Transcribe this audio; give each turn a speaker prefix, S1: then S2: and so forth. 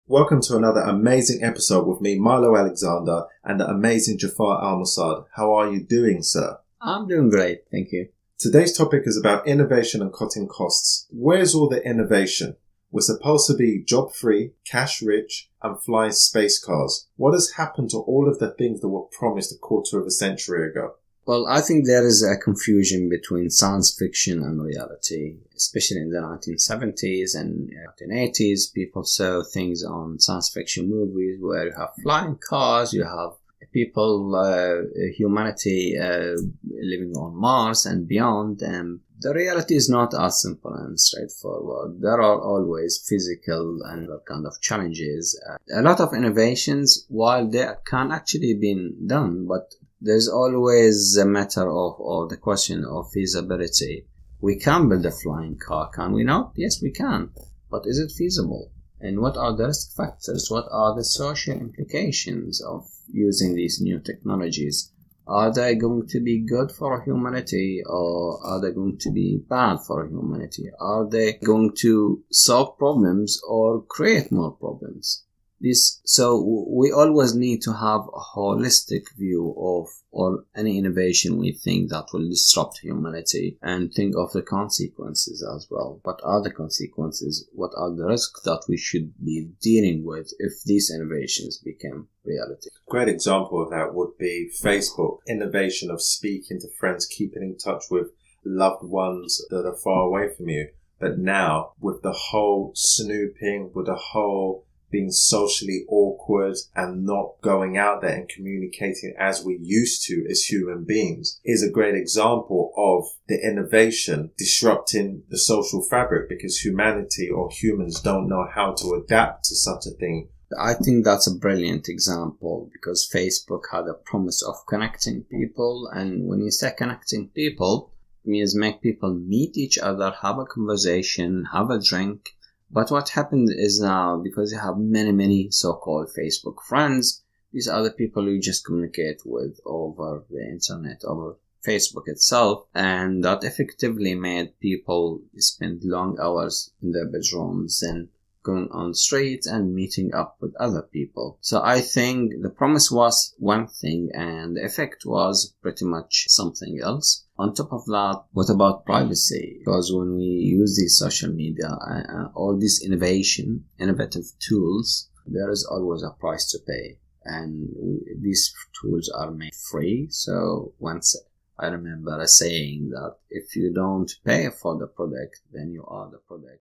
S1: Welcome to another amazing episode with me, Milo Alexsander, and the amazing Jaffar Almusaad. How are you doing, sir?
S2: I'm doing great, thank you.
S1: Today's topic is about innovation and cutting costs. Where's all the innovation? We're supposed to be job-free, cash-rich, and flying space cars. What has happened to all of the things that were promised a quarter of a century ago?
S2: Well, I think there is a confusion between science fiction and reality, especially in the 1970s and 1980s. People saw things on science fiction movies where you have flying cars, you have people, humanity living on Mars and beyond. And the reality is not as simple and straightforward. There are always physical and other kind of challenges. A lot of innovations, while they can actually be done, but there's always a matter of the question of feasibility. We can build a flying car, can we not? Yes, we can. But is it feasible? And what are the risk factors? What are the social implications of using these new technologies? Are they going to be good for humanity, or are they going to be bad for humanity? Are they going to solve problems or create more problems? So we always need to have a holistic view of or any innovation we think that will disrupt humanity, and think of the consequences as well. What are the consequences? What are the risks that we should be dealing with if these innovations become reality?
S1: A great example of that would be Facebook. Innovation of speaking to friends, keeping in touch with loved ones that are far away from you. But now, with the whole snooping, with the whole being socially awkward and not going out there and communicating as we used to as human beings, is a great example of the innovation disrupting the social fabric, because humanity or humans don't know how to adapt to such a thing.
S2: I think that's a brilliant example, because Facebook had a promise of connecting people, and when you say connecting people, it means make people meet each other, have a conversation, have a drink. But what happened is now, because you have many so-called Facebook friends, these are the people you just communicate with over the internet, over Facebook itself, and that effectively made people spend long hours in their bedrooms and going on the streets and meeting up with other people. So I think the promise was one thing and the effect was pretty much something else. On top of that, what about privacy? Because when we use these social media, all these innovative tools, there is always a price to pay. And these tools are made free. So once I remember a saying that if you don't pay for the product, then you are the product.